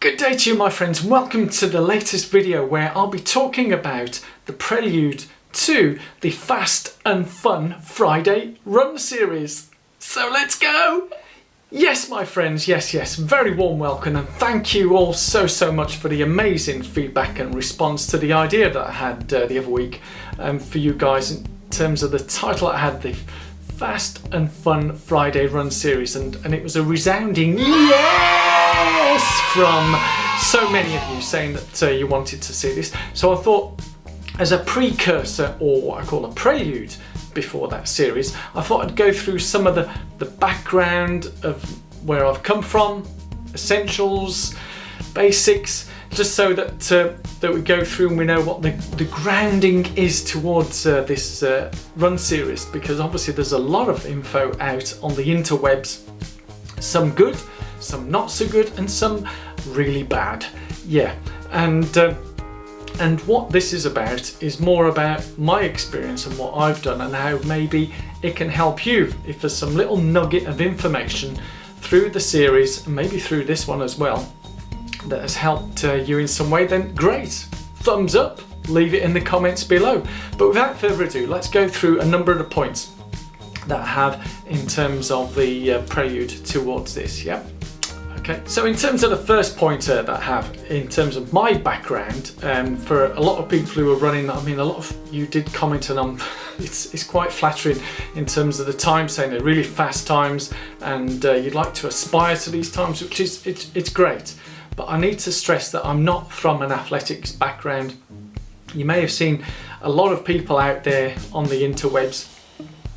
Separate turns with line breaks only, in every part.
Good day to you, my friends. Welcome to the latest video where I'll be talking about the prelude to the Fast and Fun Friday Run series. So let's go! Yes, my friends, yes, very warm welcome, and thank you all so much for the amazing feedback and response to the idea that I had the other week for you guys in terms of the title. I had the Fast and Fun Friday Run series, and it was a resounding yes from so many of you saying that you wanted to see this. So I thought, as a precursor, or what I call a prelude before that series, I thought I'd go through some of the background of where I've come from, essentials, basics, just so that we go through and we know what the grounding is towards this run series, because obviously there's a lot of info out on the interwebs, some good, some not so good, and some really bad. Yeah, and what this is about is more about my experience and what I've done, and how maybe it can help you. If there's some little nugget of information through the series, and maybe through this one as well, that has helped you in some way, then great. Thumbs up, leave it in the comments below. But without further ado, let's go through a number of the points that I have in terms of the prelude towards this, yeah? Okay, so in terms of the first pointer that I have in terms of my background, for a lot of people who are running, I mean, a lot of you did comment, and it's quite flattering in terms of the time, saying they're really fast times, and you'd like to aspire to these times, which is it's great. But I need to stress that I'm not from an athletics background. You may have seen a lot of people out there on the interwebs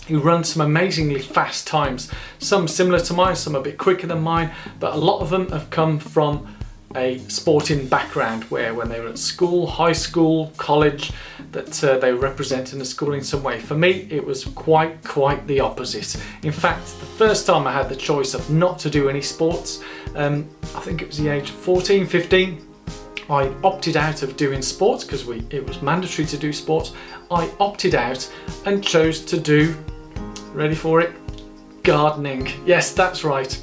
who run some amazingly fast times, some similar to mine, some a bit quicker than mine, but a lot of them have come from a sporting background, where when they were at school, high school, college, that they were representing the school in some way. For me, it was quite the opposite. In fact, the first time I had the choice of not to do any sports, I think it was the age of 14, 15, I opted out of doing sports because it was mandatory to do sports. I opted out and chose to do, ready for it, gardening. Yes, that's right.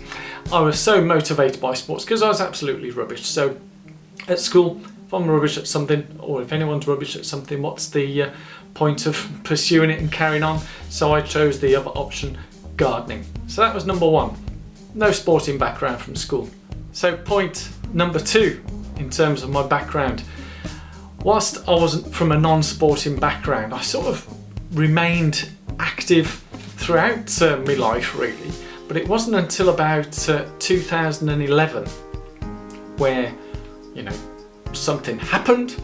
I was so motivated by sports because I was absolutely rubbish. So at school, if I'm rubbish at something, or if anyone's rubbish at something, what's the point of pursuing it and carrying on? So I chose the other option, gardening. So that was number one. No sporting background from school. So point number two, in terms of my background, whilst I wasn't from a non-sporting background, I sort of remained active throughout my life, really. But it wasn't until about 2011 where, you know, something happened,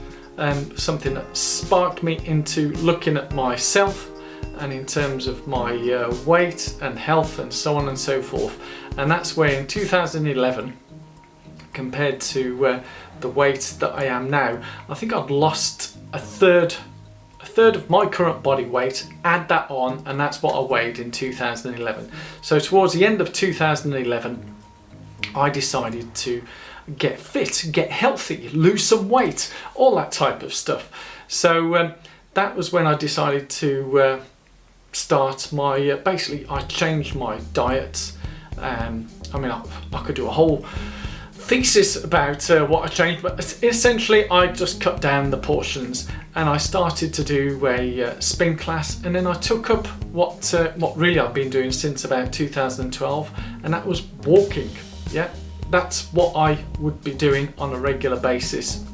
something that sparked me into looking at myself, and in terms of my weight and health and so on and so forth. And that's where in 2011, compared to the weight that I am now, I think I'd lost a third of my current body weight, add that on, and that's what I weighed in 2011. So towards the end of 2011, I decided to get fit, get healthy, lose some weight, all that type of stuff. So that was when I decided to start my, basically I changed my diet. I mean, I could do a whole thesis about what I changed, but essentially I just cut down the portions, and I started to do a spin class, and then I took up what really I've been doing since about 2012, and that was walking. Yeah, that's what I would be doing on a regular basis,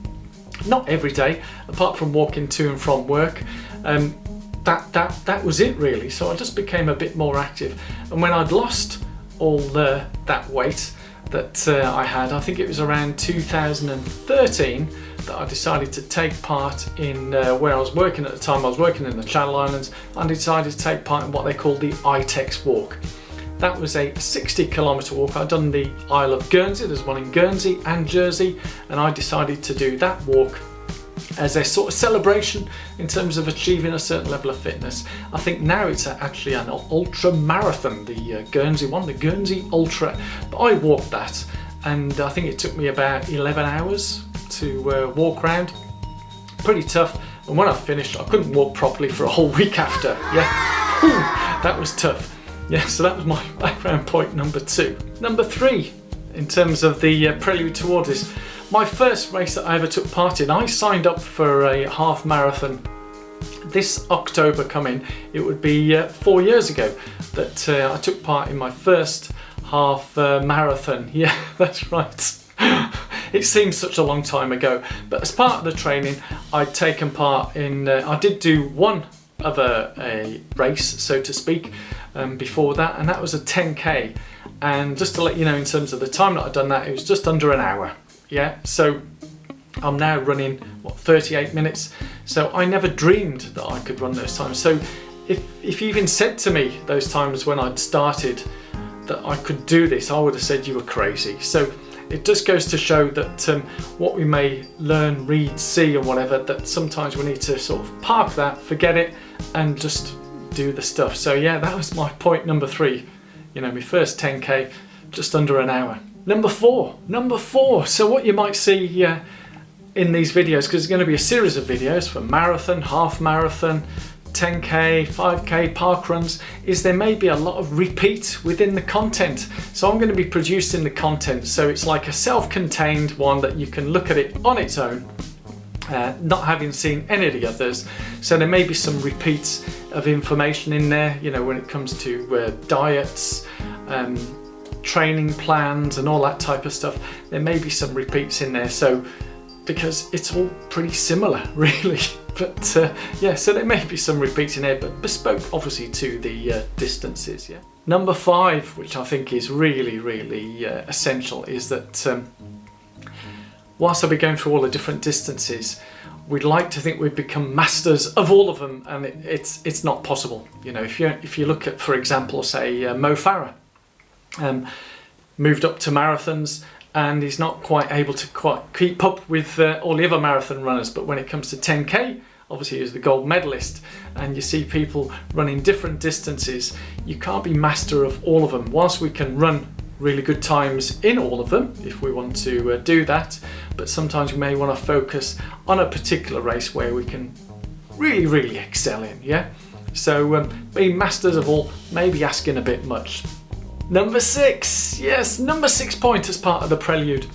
not every day, apart from walking to and from work. That was it really. So I just became a bit more active, and when I'd lost all that weight that I had, I think it was around 2013 that I decided to take part in where I was working at the time. I was working in the Channel Islands. I decided to take part in what they called the ITEX walk. That was a 60-kilometre walk. I'd done the Isle of Guernsey, there's one in Guernsey and Jersey, and I decided to do that walk as a sort of celebration in terms of achieving a certain level of fitness. I think now it's actually an ultra marathon, the Guernsey one, the Guernsey Ultra. But I walked that, and I think it took me about 11 hours to walk around. Pretty tough. And when I finished, I couldn't walk properly for a whole week after. Yeah, whew, that was tough. Yeah, so that was my background point number two. Number three, in terms of the prelude towards this. My first race that I ever took part in, I signed up for a half marathon this October coming. It would be 4 years ago that I took part in my first half marathon. Yeah, that's right. It seems such a long time ago, but as part of the training I'd taken part in, I did do one other a race, so to speak, before that, and that was a 10k. And just to let you know, in terms of the time that I'd done that, it was just under an hour. Yeah, so I'm now running, what, 38 minutes. So I never dreamed that I could run those times. So if you even said to me those times when I'd started that I could do this, I would have said you were crazy. So it just goes to show that what we may learn, read, see or whatever, that sometimes we need to sort of park that, forget it, and just do the stuff. So yeah, that was my point number 3. You know, my first 10k, just under an hour. Number four. So what you might see in these videos, because there's going to be a series of videos for marathon, half marathon, 10k, 5k, park runs, is there may be a lot of repeat within the content. So I'm going to be producing the content, so it's like a self-contained one that you can look at it on its own, not having seen any of the others. So there may be some repeats of information in there, you know, when it comes to diets, training plans and all that type of stuff. There may be some repeats in there, so because it's all pretty similar really. But yeah, so there may be some repeats in there, but bespoke obviously to the distances. Yeah. Number 5, which I think is really essential, is that whilst I'll be going through all the different distances, we'd like to think we've become masters of all of them, and it's not possible. You know, if you look at, for example, say Mo Farah, moved up to marathons, and he's not quite able to quite keep up with all the other marathon runners. But when it comes to 10k, obviously he's the gold medalist, and you see people running different distances. You can't be master of all of them. Whilst we can run really good times in all of them if we want to do that, but sometimes we may want to focus on a particular race where we can really excel in. Yeah, so being masters of all may be asking a bit much. Number 6, yes, number 6 point as part of the prelude.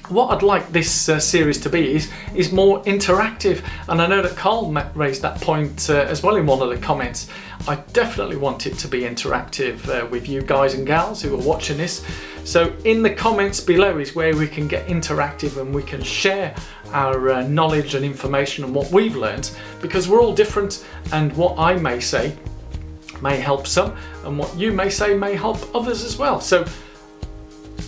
What I'd like this series to be is more interactive, and I know that Carl raised that point as well in one of the comments. I definitely want it to be interactive with you guys and gals who are watching this. So in the comments below is where we can get interactive and we can share our knowledge and information and what we've learned, because we're all different, and what I may say may help some, and what you may say may help others as well. So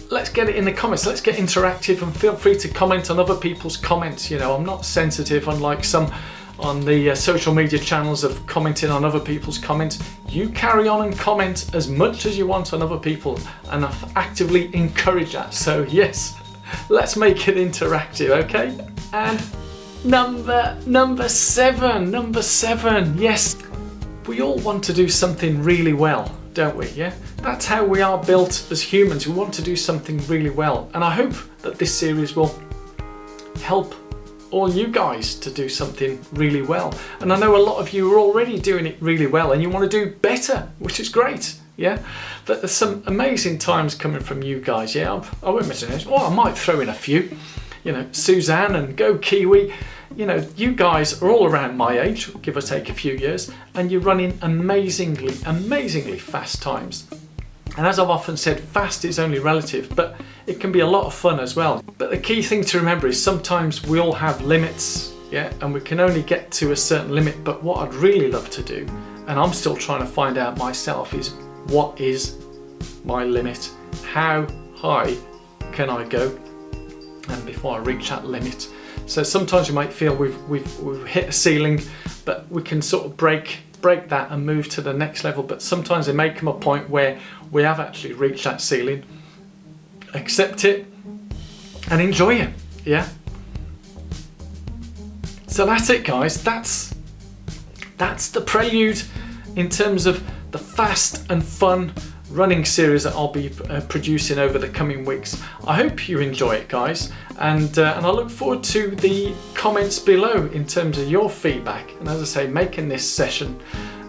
let's get it in the comments, let's get interactive, and feel free to comment on other people's comments. You know, I'm not sensitive, unlike some on the social media channels, of commenting on other people's comments. You carry on and comment as much as you want on other people, and I actively encourage that. So yes, let's make it interactive, okay? And number seven, yes. We all want to do something really well, don't we? Yeah, that's how we are built as humans. We want to do something really well, and I hope that this series will help all you guys to do something really well. And I know a lot of you are already doing it really well, and you want to do better, which is great. Yeah, but there's some amazing times coming from you guys. Yeah, I won't mention this. Well, I might throw in a few. You know, Suzanne and Go Kiwi. You know, you guys are all around my age, give or take a few years, and you're running amazingly fast times. And as I've often said, fast is only relative, but it can be a lot of fun as well. But the key thing to remember is sometimes we all have limits, yeah, and we can only get to a certain limit. But what I'd really love to do, and I'm still trying to find out myself, is what is my limit? How high can I go? And before I reach that limit. So sometimes you might feel we've hit a ceiling, but we can sort of break that and move to the next level. But sometimes there may come a point where we have actually reached that ceiling. Accept it and enjoy it. Yeah. So that's it, guys. That's the prelude in terms of the fast and fun running series that I'll be producing over the coming weeks. I hope you enjoy it, guys, and I look forward to the comments below in terms of your feedback, and as I say, making this session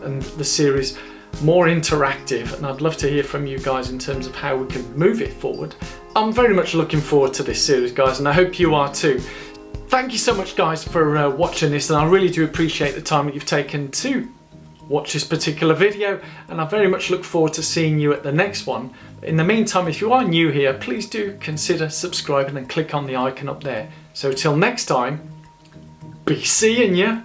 and the series more interactive, and I'd love to hear from you guys in terms of how we can move it forward. I'm very much looking forward to this series, guys, and I hope you are too. Thank you so much, guys, for watching this, and I really do appreciate the time that you've taken to watch this particular video, and I very much look forward to seeing you at the next one. In the meantime, if you are new here, please do consider subscribing and click on the icon up there. So till next time, be seeing ya!